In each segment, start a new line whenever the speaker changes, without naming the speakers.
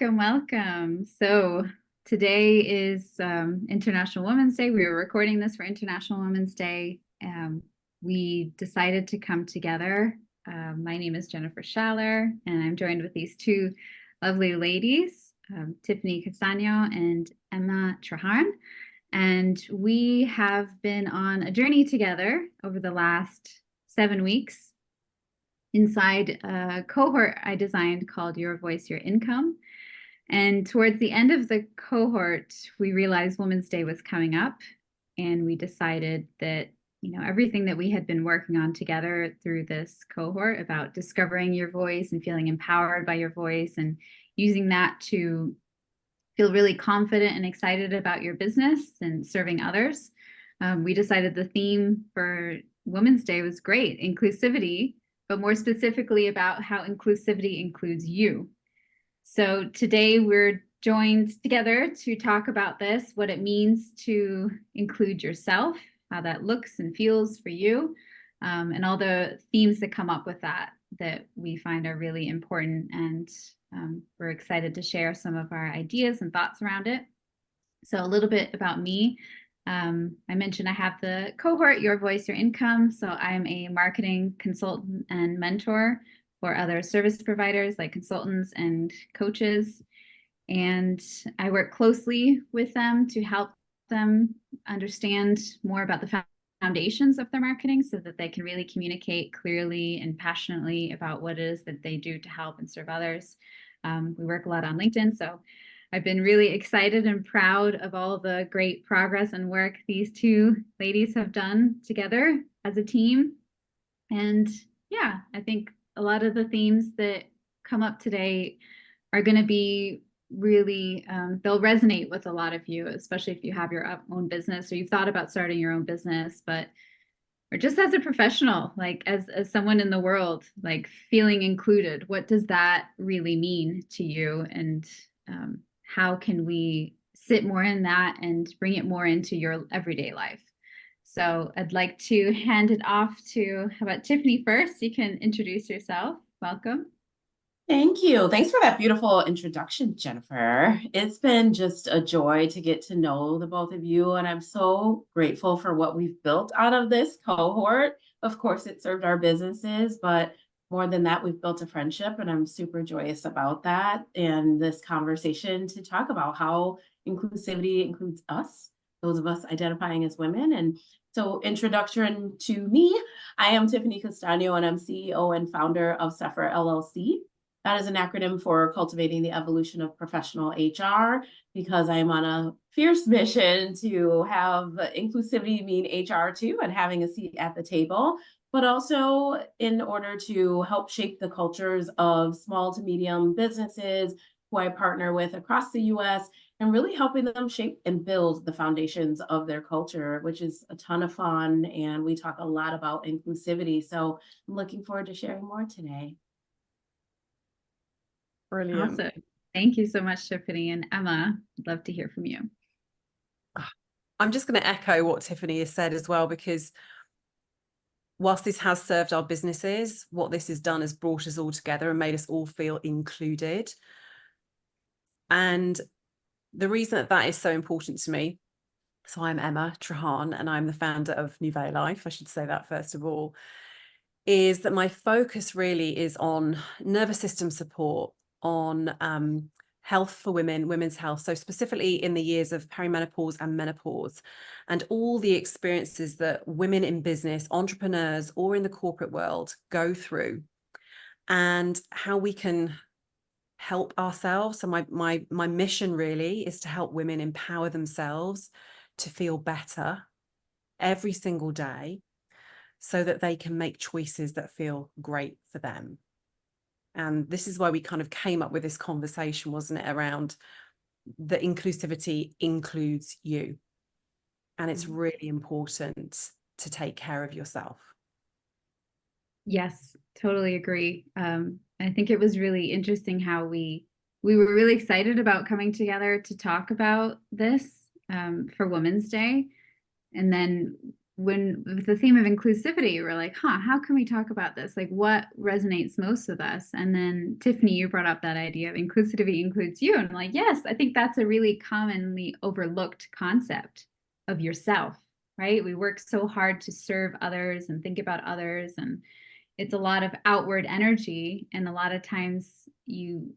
Welcome, welcome. So today is International Women's Day. We were recording this for International Women's Day. We decided to come together. My name is Jennifer Schaller, and I'm joined with these two lovely ladies, Tiffany Castagno and Emma Trahan. And we have been on a journey together over the last 7 weeks inside a cohort I designed called Your Voice, Your Income. And towards the end of the cohort, we realized Women's Day was coming up, and we decided that, everything that we had been working on together through this cohort about discovering your voice and feeling empowered by your voice and using that to feel really confident and excited about your business and serving others. We decided the theme for Women's Day was great, inclusivity, but more specifically about how inclusivity includes you. So today we're joined together to talk about this, what it means to include yourself, how that looks and feels for you, and all the themes that come up with that we find are really important. And we're excited to share some of our ideas and thoughts around it. So a little bit about me. I mentioned I have the cohort, Your Voice, Your Income. So I'm a marketing consultant and mentor for other service providers like consultants and coaches. And I work closely with them to help them understand more about the foundations of their marketing so that they can really communicate clearly and passionately about what it is that they do to help and serve others. We work a lot on LinkedIn, so I've been really excited and proud of all the great progress and work these two ladies have done together as a team. And yeah, I think a lot of the themes that come up today are going to be really, they'll resonate with a lot of you, especially if you have your own business or you've thought about starting your own business, or just as a professional, like as someone in the world, like feeling included. What does that really mean to you? And how can we sit more in that and bring it more into your everyday life? So I'd like to hand it off to, how about Tiffany first? You can introduce yourself. Welcome.
Thank you. Thanks for that beautiful introduction, Jennifer. It's been just a joy to get to know the both of you, and I'm so grateful for what we've built out of this cohort. Of course, it served our businesses, but more than that, we've built a friendship, and I'm super joyous about that and this conversation to talk about how inclusivity includes us, those of us identifying as women. And so, introduction to me, I am Tiffany Castagno, and I'm CEO and founder of Sephora LLC. That is an acronym for Cultivating the Evolution of Professional HR, because I'm on a fierce mission to have inclusivity mean HR too, and having a seat at the table, but also in order to help shape the cultures of small to medium businesses who I partner with across the US, and really helping them shape and build the foundations of their culture, which is a ton of fun. And we talk a lot about inclusivity. So I'm looking forward to sharing more today.
Brilliant.
Awesome. Thank you so much, Tiffany. And Emma, I'd love to hear from you.
I'm just going to echo what Tiffany has said as well, because whilst this has served our businesses, what this has done is brought us all together and made us all feel included. And the reason that is so important to me, so I'm Emma Trahan, and I'm the founder of Nouvelle Life, I should say that first of all, is that my focus really is on nervous system support, on health for women, women's health. So specifically in the years of perimenopause and menopause, and all the experiences that women in business, entrepreneurs, or in the corporate world go through, and how we can help ourselves. So my mission really is to help women empower themselves to feel better every single day, so that they can make choices that feel great for them. And this is why we kind of came up with this conversation, wasn't it, around the inclusivity includes you. And it's really important to take care of yourself.
Yes, totally agree. I think it was really interesting how we were really excited about coming together to talk about this for Women's Day. And then when with the theme of inclusivity, we're like, how can we talk about this? Like, what resonates most with us? And then Tiffany, you brought up that idea of inclusivity includes you. And I'm like, yes, I think that's a really commonly overlooked concept of yourself, right? We work so hard to serve others and think about others. And it's a lot of outward energy. And a lot of times you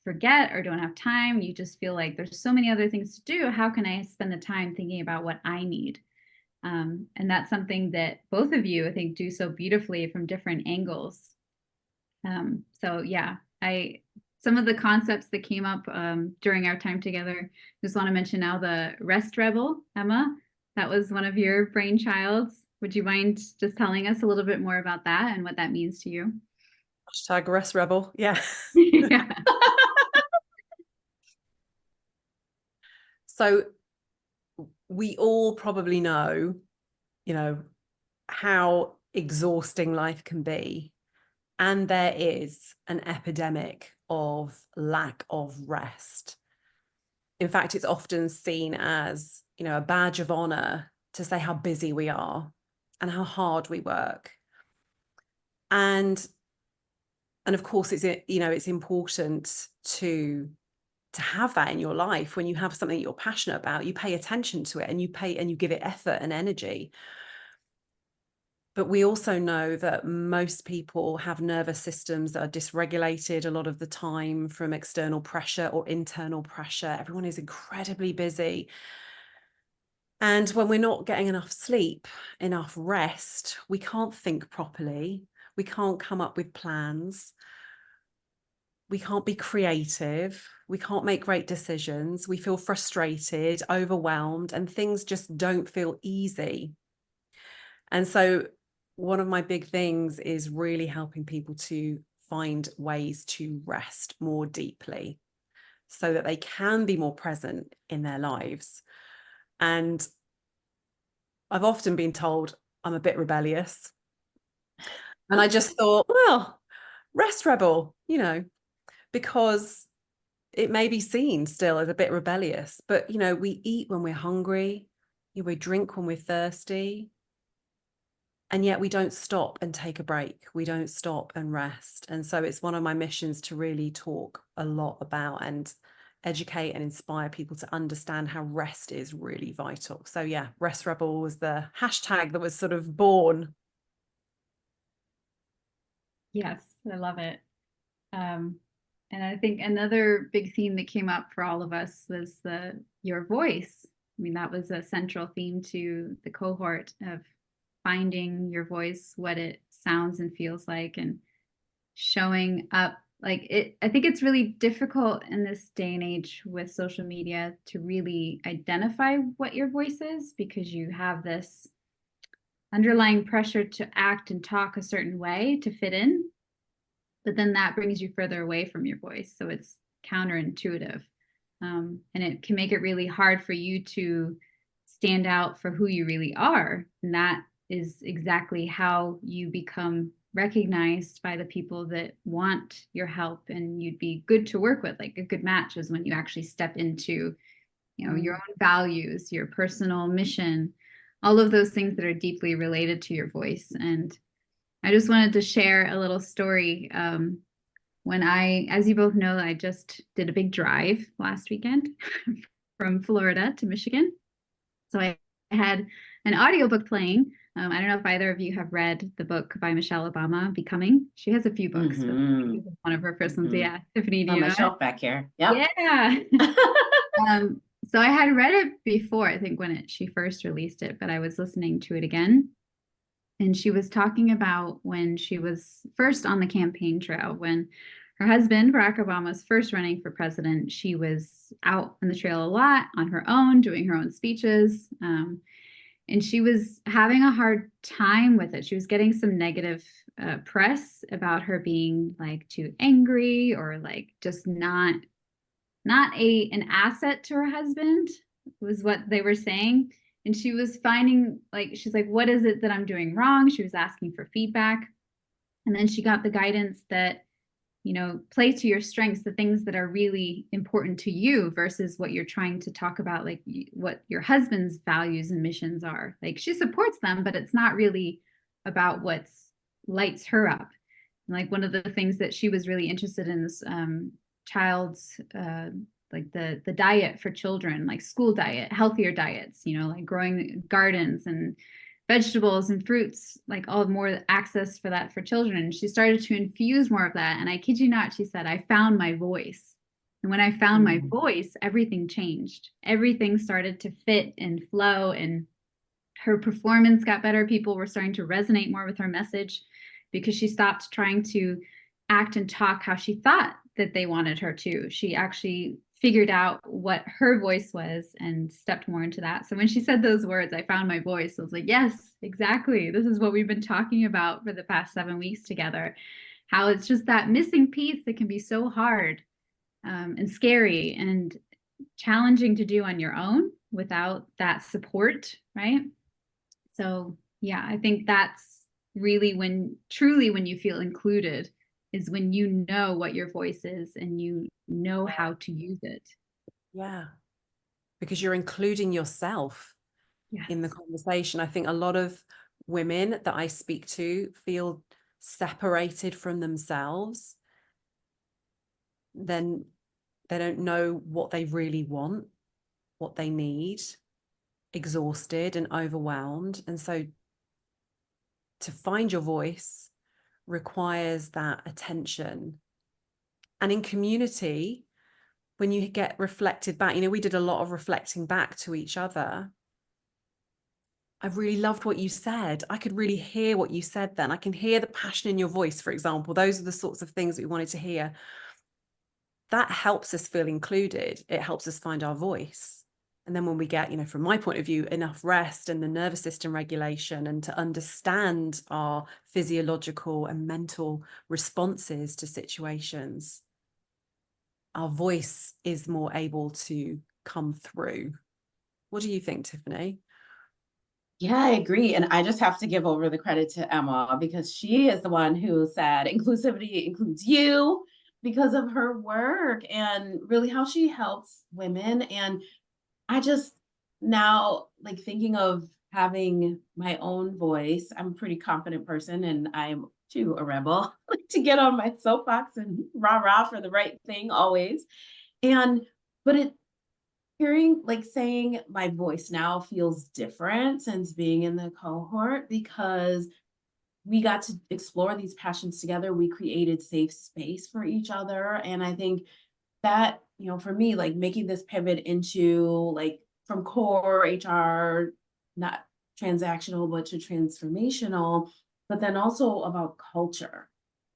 forget or don't have time. You just feel like there's so many other things to do. How can I spend the time thinking about what I need? And that's something that both of you, I think, do so beautifully from different angles. So yeah, some of the concepts that came up during our time together, just want to mention now the rest rebel, Emma, that was one of your brainchilds. Would you mind just telling us a little bit more about that and what that means to you?
Hashtag rest rebel. Yeah.
Yeah.
So we all probably know, how exhausting life can be. And there is an epidemic of lack of rest. In fact, it's often seen as, a badge of honor to say how busy we are and how hard we work. And of course, it's important to have that in your life. When you have something you're passionate about, you pay attention to it and you give it effort and energy. But we also know that most people have nervous systems that are dysregulated a lot of the time from external pressure or internal pressure. Everyone is incredibly busy. And when we're not getting enough sleep, enough rest, we can't think properly. We can't come up with plans. We can't be creative. We can't make great decisions. We feel frustrated, overwhelmed, and things just don't feel easy. And so one of my big things is really helping people to find ways to rest more deeply so that they can be more present in their lives. And I've often been told I'm a bit rebellious. And I just thought, well, rest rebel, because it may be seen still as a bit rebellious, but, we eat when we're hungry, we drink when we're thirsty. And yet we don't stop and take a break. We don't stop and rest. And so it's one of my missions to really talk a lot about and educate and inspire people to understand how rest is really vital. So yeah, Rest Rebel was the hashtag that was sort of born.
Yes, I love it. And I think another big theme that came up for all of us was your voice. I mean, that was a central theme to the cohort of finding your voice, what it sounds and feels like, and showing up like it. I think it's really difficult in this day and age with social media to really identify what your voice is, because you have this underlying pressure to act and talk a certain way to fit in, but then that brings you further away from your voice. So it's counterintuitive. And it can make it really hard for you to stand out for who you really are. And that is exactly how you become recognized by the people that want your help and you'd be good to work with. Like a good match is when you actually step into, your own values, your personal mission, all of those things that are deeply related to your voice. And I just wanted to share a little story. When as you both know, I just did a big drive last weekend from Florida to Michigan. So I had an audiobook playing. I don't know if either of you have read the book by Michelle Obama, Becoming. She has a few books, but one of her first ones. Yeah. Tiffany, do you know
my shelf back here. Yep.
Yeah. So I had read it before, I think when she first released it, but I was listening to it again. And she was talking about when she was first on the campaign trail, when her husband, Barack Obama, was first running for president. She was out on the trail a lot on her own, doing her own speeches. And she was having a hard time with it. She was getting some negative press about her being like too angry or like just not an asset to her husband, was what they were saying. And she was finding, like, she's like, what is it that I'm doing wrong? She was asking for feedback. And then she got the guidance that you know, play to your strengths, the things that are really important to you versus what you're trying to talk about, like what your husband's values and missions are. Like she supports them, but it's not really about what's lights her up. And like one of the things that she was really interested in is child's like the diet for children, like school diet, healthier diets, you know, like growing gardens and vegetables and fruits, like all more access for that for children. And she started to infuse more of that. And I kid you not, she said, I found my voice. And when I found my voice, everything changed. Everything started to fit and flow, and her performance got better. People were starting to resonate more with her message because she stopped trying to act and talk how she thought that they wanted her to. She actually figured out what her voice was and stepped more into that. So when she said those words, I found my voice, I was like, yes, exactly. This is what we've been talking about for the past 7 weeks together. How it's just that missing piece that can be so hard and scary and challenging to do on your own without that support, right? So yeah, I think that's really when you feel included, is when you know what your voice is and you know how to use it.
Yeah, because you're including yourself in the conversation. I think a lot of women that I speak to feel separated from themselves. Then they don't know what they really want, what they need, exhausted and overwhelmed. And so to find your voice requires that attention. And in community, when you get reflected back, you know, we did a lot of reflecting back to each other. I really loved what you said. I could really hear what you said then. I can hear the passion in your voice, for example. Those are the sorts of things that we wanted to hear. That helps us feel included. It helps us find our voice. And then when we get, you know, from my point of view, enough rest and the nervous system regulation and to understand our physiological and mental responses to situations, our voice is more able to come through. What do you think, Tiffany?
Yeah, I agree. And I just have to give over the credit to Emma because she is the one who said inclusivity includes you, because of her work and really how she helps women. And I just now like thinking of having my own voice. I'm a pretty confident person and I'm too a rebel, like to get on my soapbox and rah rah for the right thing always. And but it hearing like saying my voice now feels different since being in the cohort because we got to explore these passions together. We created safe space for each other. And I think that, you know, for me, like making this pivot into like from core HR, not transactional, but to transformational, but then also about culture.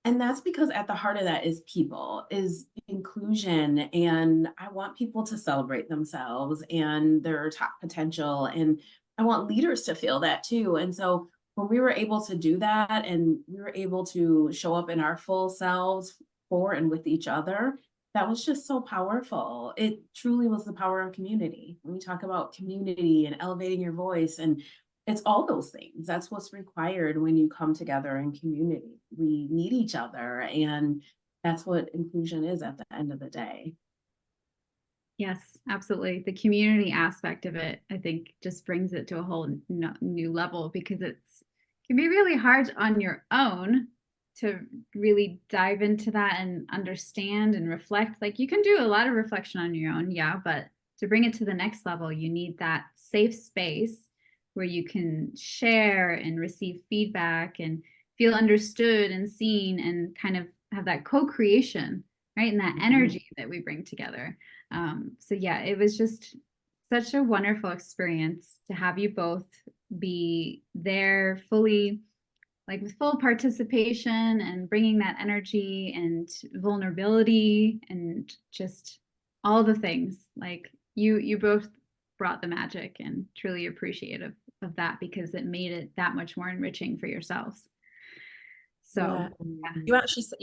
And that's because at the heart of that is people, is inclusion. And I want people to celebrate themselves and their top potential. And I want leaders to feel that too. And so when we were able to do that and we were able to show up in our full selves for and with each other, that was just so powerful. It truly was the power of community. When we talk about community and elevating your voice, and it's all those things. That's what's required when you come together in community. We need each other, and that's what inclusion is at the end of the day.
Yes, absolutely. The community aspect of it, I think, just brings it to a whole new level, because it can be really hard on your own to really dive into that and understand and reflect. Like you can do a lot of reflection on your own, yeah, but to bring it to the next level, you need that safe space where you can share and receive feedback and feel understood and seen and kind of have that co-creation, right? And that energy that we bring together. So yeah, it was just such a wonderful experience to have you both be there fully, like with full participation and bringing that energy and vulnerability and just all the things. Like you both brought the magic, and truly appreciative of that because it made it that much more enriching for yourselves. So
yeah. You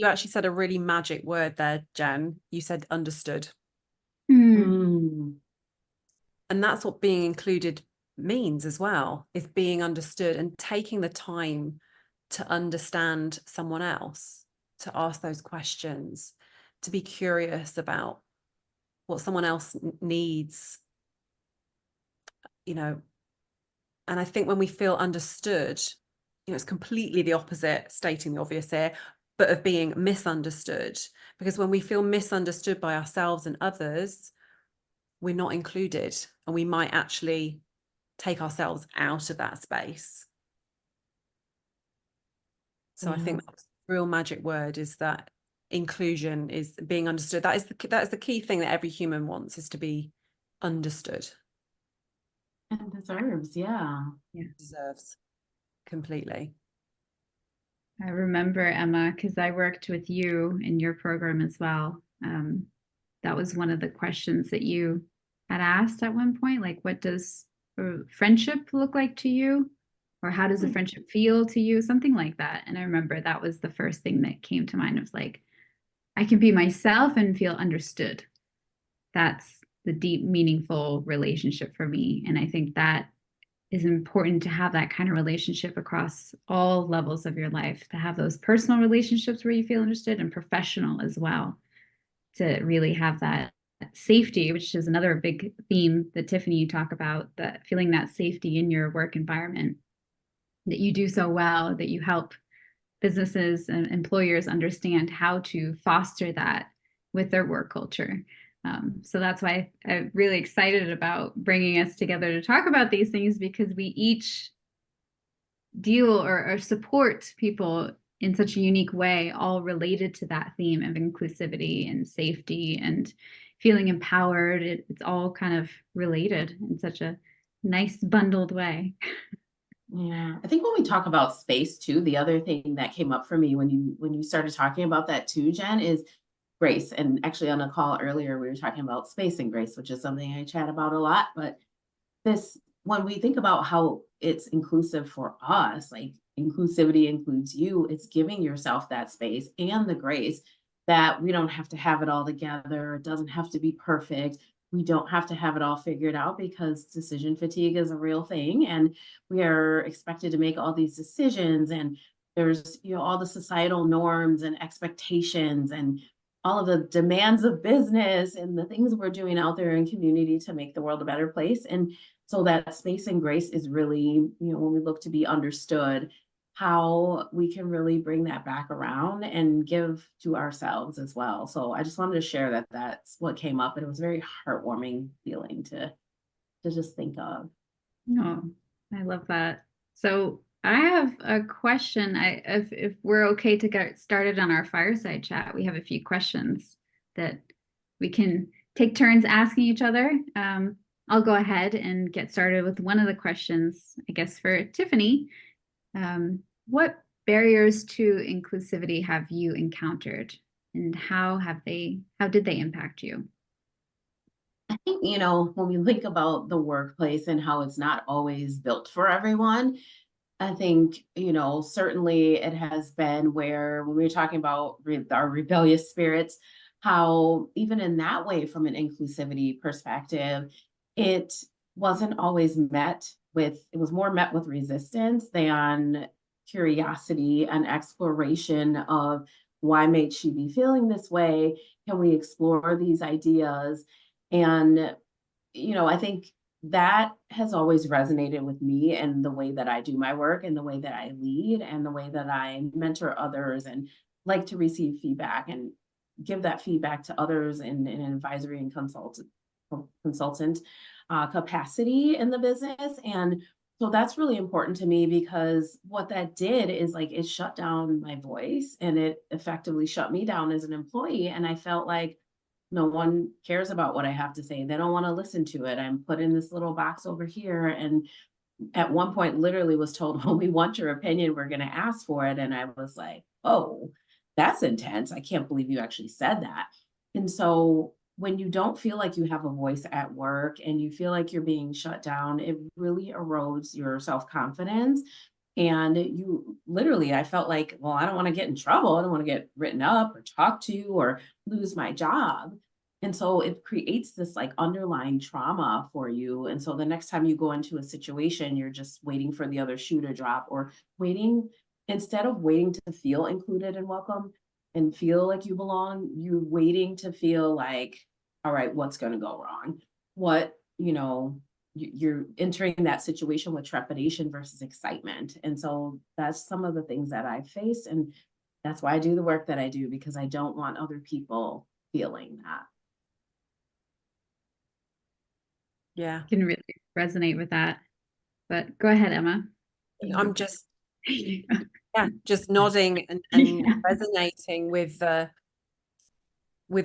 actually said a really magic word there, Jen. You said understood.
Mm.
And that's what being included means as well, is being understood and taking the time to understand someone else. to ask those questions, to be curious about what someone else needs, you know. And I think when we feel understood, you know, it's completely the opposite, stating the obvious here, but of being misunderstood. Because when we feel misunderstood by ourselves and others, we're not included, and we might actually take ourselves out of that space. So I think that's the real magic word, is that inclusion is being understood. That is the key thing that every human wants, is to be understood.
And deserves, yeah.
Deserves completely.
I remember, Emma, because I worked with you in your program as well. That was one of the questions that you had asked at one point, like, what does friendship look like to you? Or how does a friendship feel to you? Something like that. And I remember that was the first thing that came to mind, of like, I can be myself and feel understood. That's the deep, meaningful relationship for me. And I think that is important, to have that kind of relationship across all levels of your life, to have those personal relationships where you feel understood, and professional as well, to really have that safety, which is another big theme that Tiffany, you talk about, that feeling that safety in your work environment, that you do so well, that you help businesses and employers understand how to foster that with their work culture. So that's why I'm really excited about bringing us together to talk about these things, because we each deal or support people in such a unique way, all related to that theme of inclusivity and safety and feeling empowered. It's all kind of related in such a nice bundled way.
Yeah, I think when we talk about space too, the other thing that came up for me when you started talking about that too, Jen, is grace. And actually on a call earlier, we were talking about space and grace, which is something I chat about a lot. But this, when we think about how it's inclusive for us, like inclusivity includes you, it's giving yourself that space and the grace that we don't have to have it all together. It doesn't have to be perfect. We don't have to have it all figured out, because decision fatigue is a real thing. And we are expected to make all these decisions. And there's, you know, all the societal norms and expectations and all of the demands of business and the things we're doing out there in community to make the world a better place. And so that space and grace is really, you know, when we look to be understood, how we can really bring that back around and give to ourselves as well. So I just wanted to share that that's what came up, and it was a very heartwarming feeling to just think of.
Oh, I love that. So I have a question. If we're okay to get started on our fireside chat, we have a few questions that we can take turns asking each other. I'll go ahead and get started with one of the questions, I guess, for Tiffany. What barriers to inclusivity have you encountered, and how did they impact you?
I think, you know, when we think about the workplace and how it's not always built for everyone, I think, you know, certainly it has been where, when we were talking about our rebellious spirits, how even in that way, from an inclusivity perspective, it wasn't always it was more met with resistance than curiosity and exploration of, why might she be feeling this way? Can we explore these ideas? And, you know, I think that has always resonated with me, and the way that I do my work and the way that I lead and the way that I mentor others, and like to receive feedback and give that feedback to others in an advisory and consultant capacity in the business. And so that's really important to me, because what that did is, like, it shut down my voice, and it effectively shut me down as an employee. And I felt like no one cares about what I have to say. They don't want to listen to it. I'm put in this little box over here. And at one point, literally was told, when we want your opinion, we're going to ask for it. And I was like, oh, that's intense. I can't believe you actually said that. And so when you don't feel like you have a voice at work and you feel like you're being shut down, it really erodes your self-confidence. And you literally, I felt like, well, I don't want to get in trouble. I don't want to get written up or talked to or lose my job. And so it creates this like underlying trauma for you. And so the next time you go into a situation, you're just waiting for the other shoe to drop, or waiting, instead of waiting to feel included and welcome, and feel like you belong, you're waiting to feel like, all right, what's going to go wrong? What, you're entering that situation with trepidation versus excitement. And so that's some of the things that I face. And that's why I do the work that I do, because I don't want other people feeling that.
Yeah.
Can really resonate with that. But go ahead, Emma.
I'm just just nodding and
Yeah.
resonating with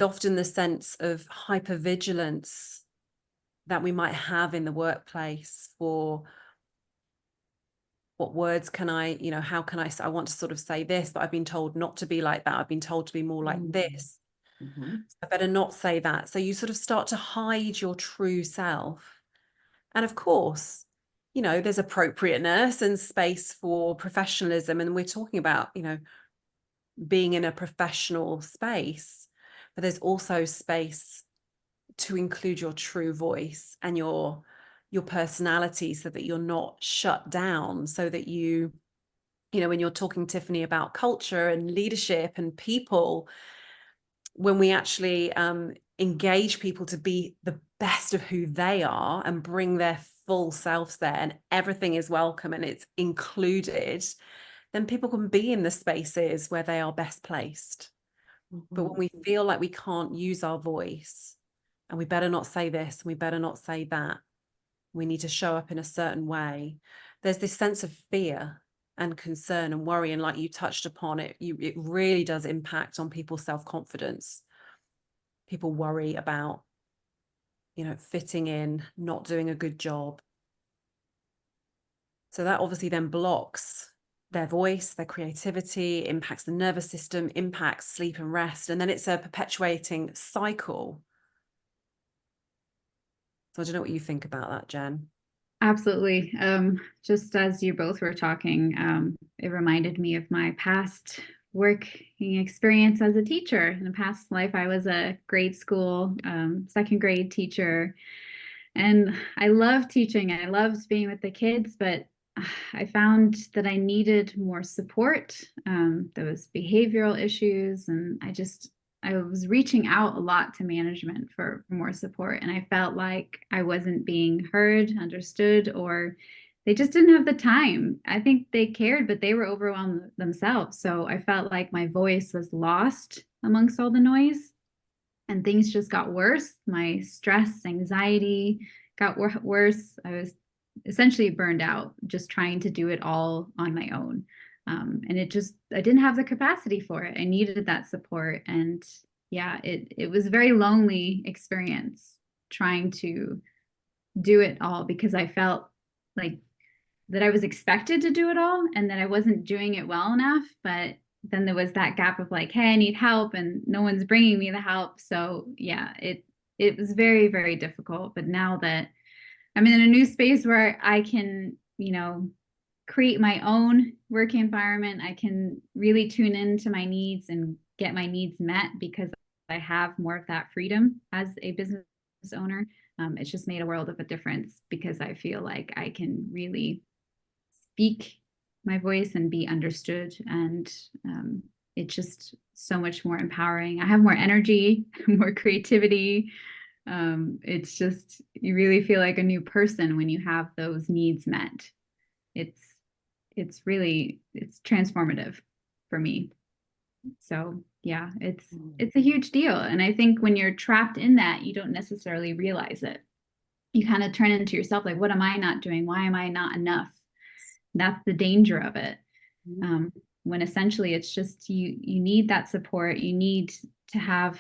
often the sense of hypervigilance that we might have in the workplace for what words can I, how can I want to sort of say this, but I've been told not to be like that. I've been told to be more like this.
Mm-hmm.
I better not say that. So you sort of start to hide your true self. And of course, there's appropriateness and space for professionalism. And we're talking about, being in a professional space, but there's also space to include your true voice and your personality, so that you're not shut down, so that when you're talking, Tiffany, about culture and leadership and people, when we actually engage people to be the best of who they are and bring their full selves there, and everything is welcome and it's included, then people can be in the spaces where they are best placed. But when we feel like we can't use our voice, and we better not say this, and we better not say that, we need to show up in a certain way, there's this sense of fear and concern and worry. And like you touched upon it, it really does impact on people's self-confidence. People worry about, fitting in, not doing a good job. So that obviously then blocks their voice, their creativity, impacts the nervous system, impacts sleep and rest. And then it's a perpetuating cycle. So I don't know what you think about that, Jen.
Absolutely. Just as you both were talking, it reminded me of my past working experience as a teacher. In a past life, I was a grade school, second grade teacher. And I loved teaching. I loved being with the kids, but I found that I needed more support. There was behavioral issues, and I was reaching out a lot to management for more support. And I felt like I wasn't being heard, understood, or they just didn't have the time. I think they cared, but they were overwhelmed themselves. So I felt like my voice was lost amongst all the noise, and things just got worse. My stress, anxiety got worse. I was essentially burned out just trying to do it all on my own. And I didn't have the capacity for it. I needed that support. And yeah, it was a very lonely experience trying to do it all, because I felt like that I was expected to do it all and that I wasn't doing it well enough. But then there was that gap of like, hey, I need help, and no one's bringing me the help. So yeah, it was very, very difficult. But now that I'm in a new space where I can, create my own work environment, I can really tune into my needs and get my needs met, because I have more of that freedom as a business owner. It's just made a world of a difference, because I feel like I can really speak my voice and be understood. And it's just so much more empowering. I have more energy, more creativity. It's just, you really feel like a new person when you have those needs met. It's transformative for me. So yeah, it's a huge deal. And I think when you're trapped in that, you don't necessarily realize it. You kind of turn into yourself like, what am I not doing? Why am I not enough? That's the danger of it. When essentially it's just you need that support. You need to have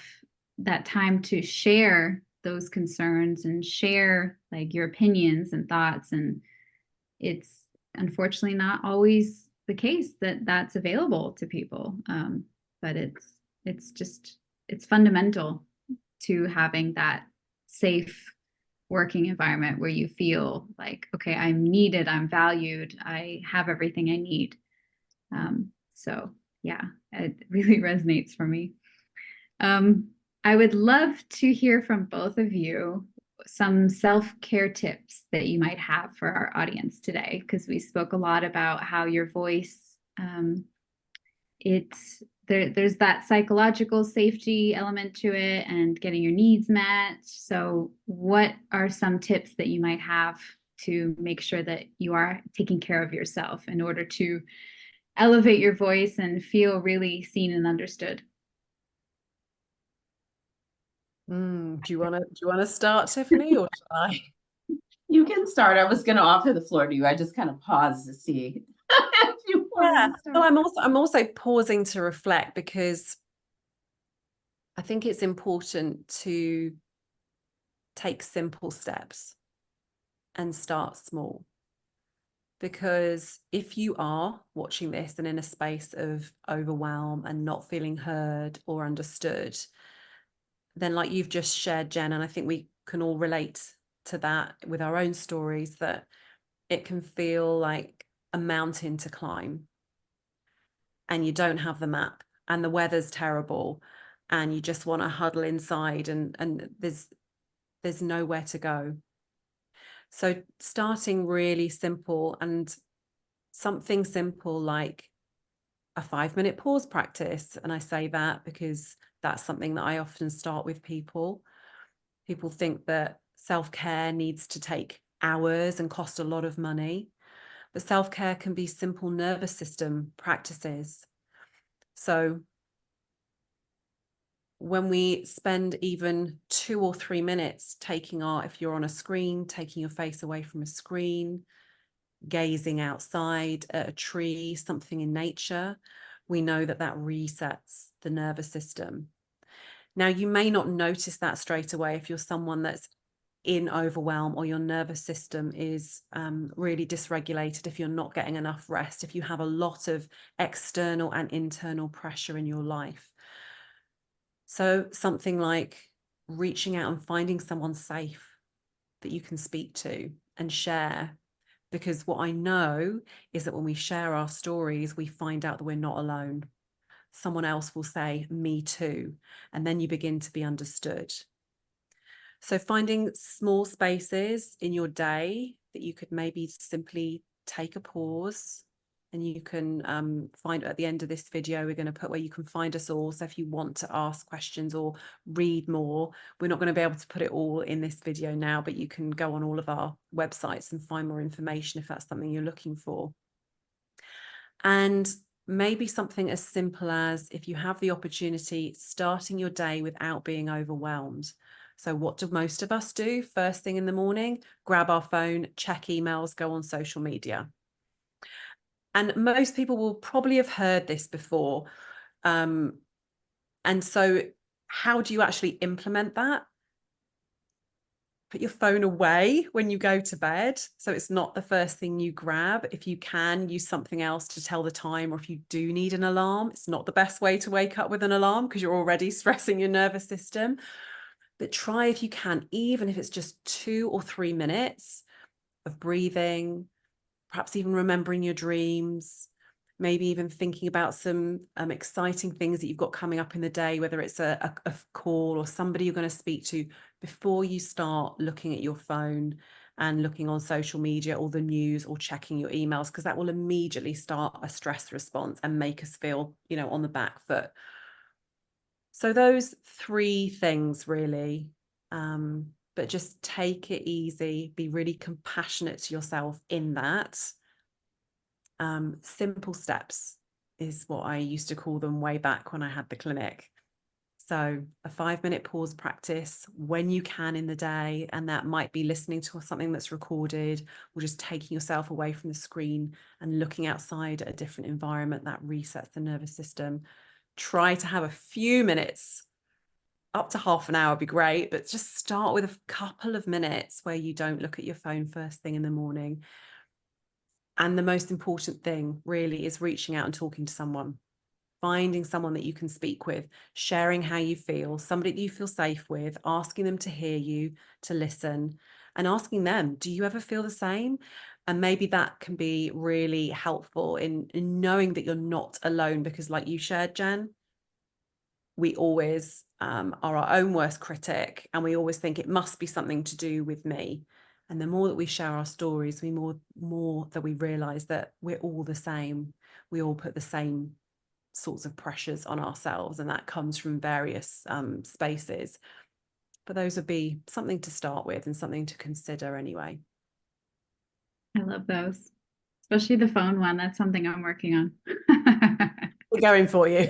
that time to share those concerns and share like your opinions and thoughts. And it's unfortunately not always the case that that's available to people. But it's fundamental to having that safe working environment where you feel like, okay, I'm needed, I'm valued, I have everything I need. So yeah, it really resonates for me. I would love to hear from both of you some self-care tips that you might have for our audience today, because we spoke a lot about how your voice, there's that psychological safety element to it and getting your needs met. So what are some tips that you might have to make sure that you are taking care of yourself in order to elevate your voice and feel really seen and understood?
Do you want to start, Tiffany, or should I?
You can start. I was going to offer the floor to you. I just kind of paused to see if you
Yeah.
wanted to start.
Well, I'm also pausing to reflect, because I think it's important to take simple steps and start small. Because if you are watching this and in a space of overwhelm and not feeling heard or understood, then, like you've just shared, Jen, and I think we can all relate to that with our own stories, that it can feel like a mountain to climb and you don't have the map and the weather's terrible and you just want to huddle inside and there's nowhere to go. So starting really simple, and something simple like a 5-minute pause practice. And I say that because that's something that I often start with people. People think that self-care needs to take hours and cost a lot of money, but self-care can be simple nervous system practices. So when we spend even 2 or 3 minutes if you're on a screen, taking your face away from a screen, gazing outside at a tree, something in nature, we know that that resets the nervous system. Now, you may not notice that straight away if you're someone that's in overwhelm, or your nervous system is really dysregulated, if you're not getting enough rest, if you have a lot of external and internal pressure in your life. So something like reaching out and finding someone safe that you can speak to and share. Because what I know is that when we share our stories, we find out that we're not alone. Someone else will say, me too. And then you begin to be understood. So finding small spaces in your day that you could maybe simply take a pause, and you can find at the end of this video, we're going to put where you can find us all. So if you want to ask questions or read more, we're not going to be able to put it all in this video now, but you can go on all of our websites and find more information if that's something you're looking for. And maybe something as simple as, if you have the opportunity, starting your day without being overwhelmed. So what do most of us do first thing in the morning? Grab our phone, check emails, go on social media. And most people will probably have heard this before. And so how do you actually implement that? Put your phone away when you go to bed, so it's not the first thing you grab. If you can, use something else to tell the time, or if you do need an alarm, it's not the best way to wake up with an alarm because you're already stressing your nervous system. But try, if you can, even if it's just 2 or 3 minutes of breathing, perhaps even remembering your dreams, maybe even thinking about some exciting things that you've got coming up in the day, whether it's a call or somebody you're going to speak to, before you start looking at your phone and looking on social media or the news or checking your emails, because that will immediately start a stress response and make us feel, on the back foot. So those 3 things really, but just take it easy, be really compassionate to yourself in that. Simple steps is what I used to call them way back when I had the clinic. So a 5-minute pause practice when you can in the day, and that might be listening to something that's recorded, or just taking yourself away from the screen and looking outside at a different environment that resets the nervous system. Try to have a few minutes, up to half an hour would be great, but just start with a couple of minutes where you don't look at your phone first thing in the morning. And the most important thing really is reaching out and talking to someone, finding someone that you can speak with, sharing how you feel, somebody that you feel safe with, asking them to hear you, to listen, and asking them, do you ever feel the same? And maybe that can be really helpful in knowing that you're not alone, because like you shared, Jen, we always are our own worst critic, and we always think it must be something to do with me. And the more that we share our stories, the more that we realize that we're all the same. We all put the same sorts of pressures on ourselves, and that comes from various spaces. But those would be something to start with and something to consider anyway.
I love those, especially the phone one. That's something I'm working on.
We're going for you.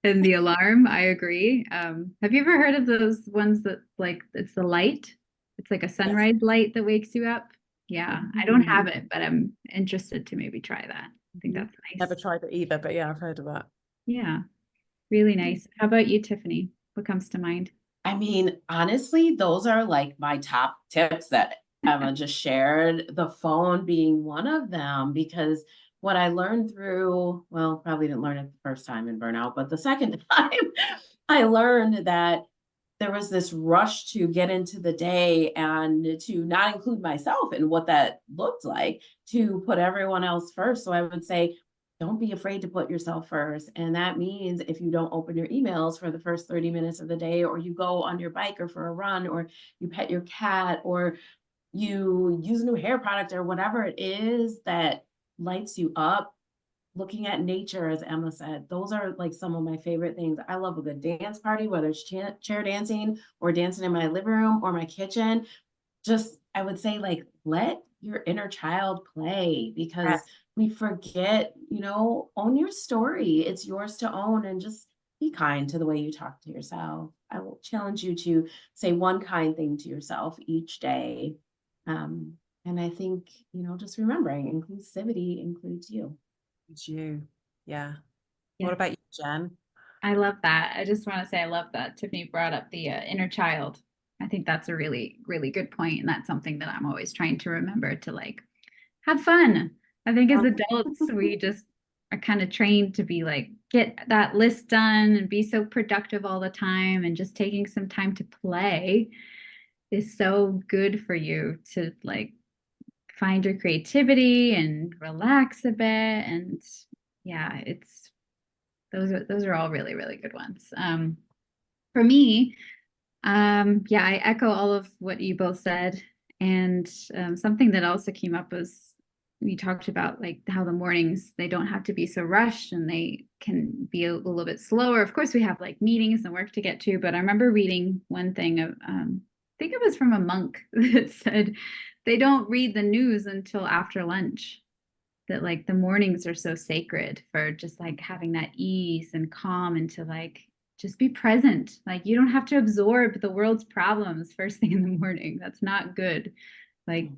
And the alarm, I agree. Have you ever heard of those ones that like it's the light? It's like a sunrise light that wakes you up. Yeah, I don't have it, but I'm interested to maybe try that. I think that's nice.
Never tried it either, but yeah, I've heard of that.
Yeah, really nice. How about you, Tiffany? What comes to mind?
I mean, honestly, those are like my top tips that Emma just shared, the phone being one of them, because what I learned through, well, probably didn't learn it the first time in burnout, but the second time, I learned that there was this rush to get into the day and to not include myself in what that looked like, to put everyone else first. So I would say, don't be afraid to put yourself first. And that means if you don't open your emails for the first 30 minutes of the day, or you go on your bike or for a run, or you pet your cat, or you use a new hair product, or whatever it is that lights you up, looking at nature, as Emma said, those are like some of my favorite things. I love a good dance party, whether it's chair dancing or dancing in my living room or my kitchen. Just, I would say, like, let your inner child play, because we forget, own your story. It's yours to own, and just be kind to the way you talk to yourself. I will challenge you to say one kind thing to yourself each day. And I think, just remembering inclusivity includes you.
It's you. Yeah.
Yeah.
What about you, Jen?
I love that. I just want to say I love that Tiffany brought up the inner child. I think that's a really, really good point, and that's something that I'm always trying to remember to like have fun. I think as adults, we just are kind of trained to be like, get that list done and be so productive all the time, and just taking some time to play is so good for you to like find your creativity and relax a bit. And yeah, it's those are all really, really good ones. For me, yeah, I echo all of what you both said. And something that also came up was we talked about like how the mornings, they don't have to be so rushed and they can be a little bit slower. Of course, we have like meetings and work to get to, but I remember reading one thing of, I think it was from a monk that said they don't read the news until after lunch. That like the mornings are so sacred for just like having that ease and calm, and to like just be present. Like you don't have to absorb the world's problems first thing in the morning. That's not good. Like,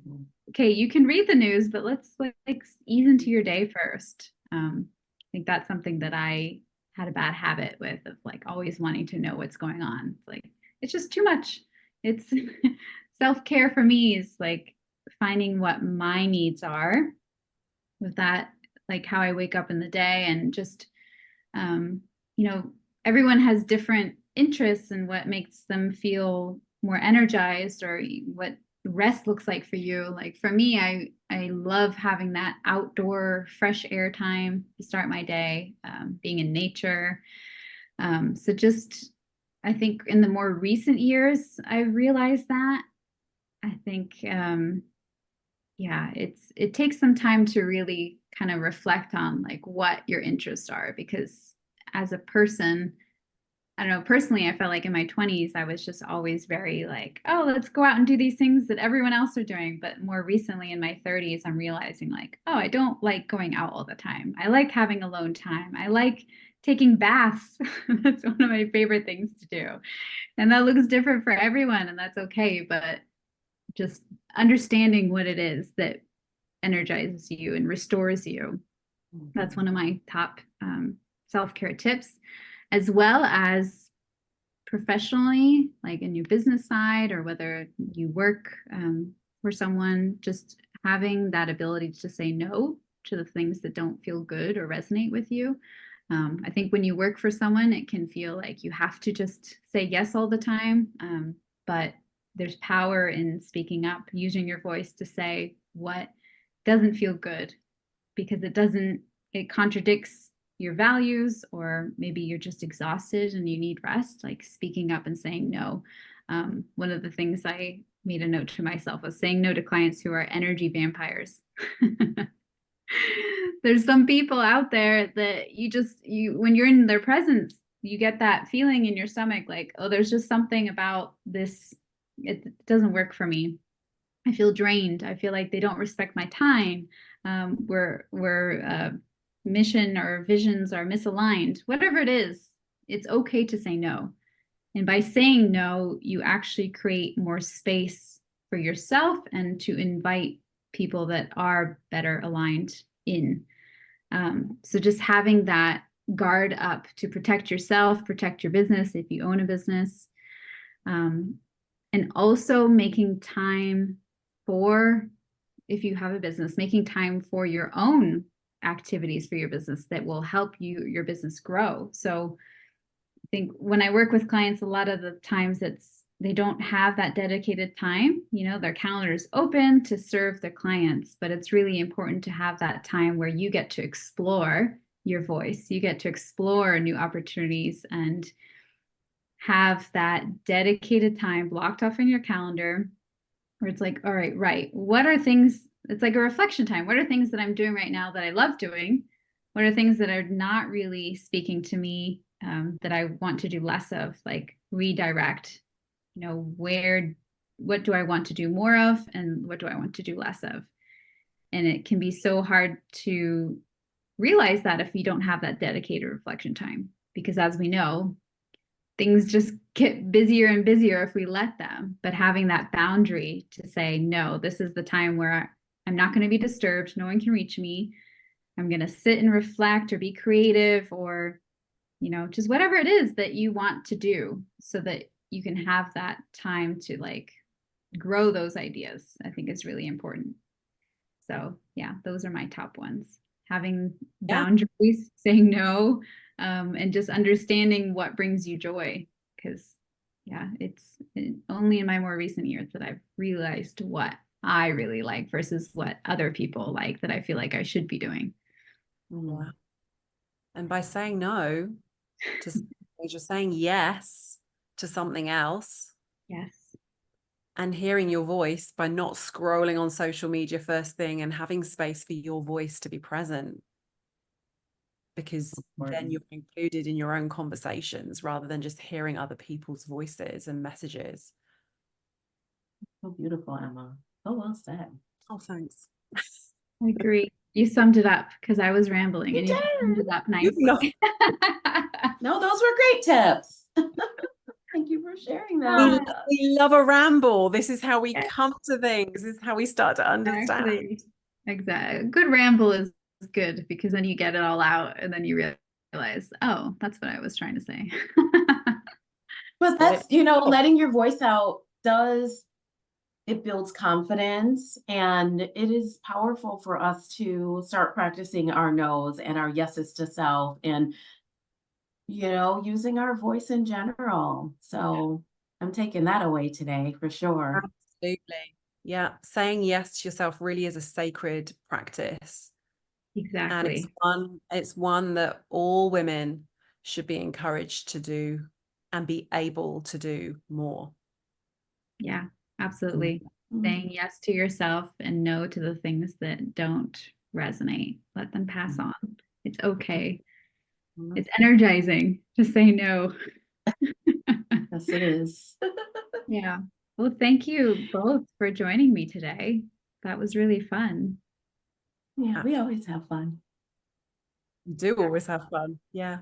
okay, you can read the news, but let's like ease into your day first. I think that's something that I had a bad habit with, of like always wanting to know what's going on. It's like, it's just too much. It's self-care for me is like finding what my needs are with that, like how I wake up in the day, and just, everyone has different interests and what makes them feel more energized, or what rest looks like for you. Like for me, I love having that outdoor fresh air time to start my day, being in nature. So just, I think in the more recent years, I've realized that. I think, yeah, it takes some time to really kind of reflect on like what your interests are, because as a person, I don't know, personally, I felt like in my 20s, I was just always very like, oh, let's go out and do these things that everyone else are doing. But more recently in my 30s, I'm realizing like, oh, I don't like going out all the time. I like having alone time. I like taking baths. That's one of my favorite things to do. And that looks different for everyone, and that's okay. But just understanding what it is that energizes you and restores you. That's one of my top self-care tips, as well as professionally, like in your business side, or whether you work for someone, just having that ability to say no to the things that don't feel good or resonate with you. I think when you work for someone, it can feel like you have to just say yes all the time. But there's power in speaking up, using your voice to say what doesn't feel good, because it contradicts your values, or maybe you're just exhausted and you need rest. Like speaking up and saying no. One of the things I made a note to myself was saying no to clients who are energy vampires. There's some people out there that you when you're in their presence, you get that feeling in your stomach like, oh, there's just something about this. It doesn't work for me. I feel drained. I feel like they don't respect my time. We're mission or visions are misaligned. Whatever it is, it's okay to say no. And by saying no, you actually create more space for yourself and to invite people that are better aligned in. So just having that guard up to protect yourself, protect your business if you own a business, and also making time for, if you have a business, making time for your own activities for your business that will help your business grow. So I think when I work with clients, a lot of the times they don't have that dedicated time. Their calendar is open to serve their clients, but it's really important to have that time where you get to explore your voice, you get to explore new opportunities, and have that dedicated time blocked off in your calendar where it's like, all right, what are things, it's like a reflection time. What are things that I'm doing right now that I love doing? What are things that are not really speaking to me, that I want to do less of? Like redirect, what do I want to do more of and what do I want to do less of? And it can be so hard to realize that if you don't have that dedicated reflection time, because as we know, things just get busier and busier if we let them. But having that boundary to say, no, this is the time where I'm not going to be disturbed. No one can reach me. I'm going to sit and reflect or be creative or, just whatever it is that you want to do so that you can have that time to like grow those ideas, I think is really important. So yeah, those are my top ones. Having boundaries, saying no, and just understanding what brings you joy. Because it's only in my more recent years that I've realized what I really like versus what other people like that I feel like I should be doing.
Wow. And by saying no you're saying yes to something else.
Yes.
And hearing your voice by not scrolling on social media first thing and having space for your voice to be present. Because then you're included in your own conversations rather than just hearing other people's voices and messages.
So beautiful, Emma. So well said.
Oh, thanks.
I agree. You summed it up because I was rambling and you summed it up nicely.
No, those were great tips. Thank you for sharing that.
We love a ramble. This is how we come to things. This is how we start to understand.
Exactly. Good ramble is good because then you get it all out and then you realize, oh, that's what I was trying to say.
But that's, letting your voice out it builds confidence, and it is powerful for us to start practicing our no's and our yeses to self and, using our voice in general. So I'm taking that away today for sure.
Absolutely. Yeah. Saying yes to yourself really is a sacred practice.
Exactly.
And it's one that all women should be encouraged to do and be able to do more.
Yeah, absolutely. Saying yes to yourself and no to the things that don't resonate. Let them pass on. It's okay. It's energizing to say no.
Yes, it is.
Yeah. Well, thank you both for joining me today. That was really fun.
Yeah, we always have fun.
We do always have fun. Yeah.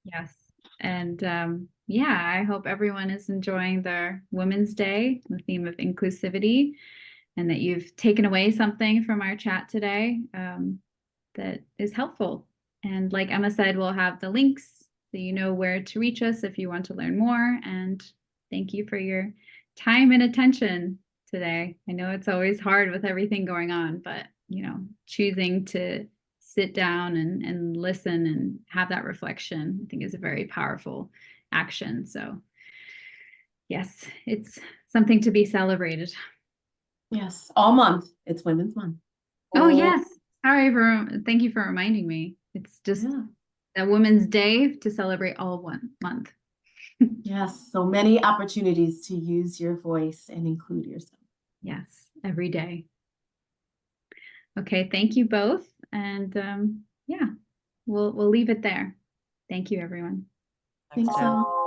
Yes. And I hope everyone is enjoying their Women's Day, the theme of inclusivity, and that you've taken away something from our chat today that is helpful. And like Emma said, we'll have the links so you know where to reach us if you want to learn more. And thank you for your time and attention today. I know it's always hard with everything going on, but choosing to sit down and listen and have that reflection, I think is a very powerful action. So yes, it's something to be celebrated.
Yes, all month. It's Women's Month.
Oh yes. Thank you for reminding me. It's just a Women's Day to celebrate all one month.
Yes, so many opportunities to use your voice and include yourself.
Yes, every day. Okay, thank you both. And yeah, we'll leave it there. Thank you, everyone.
Thanks,
Jen.
all.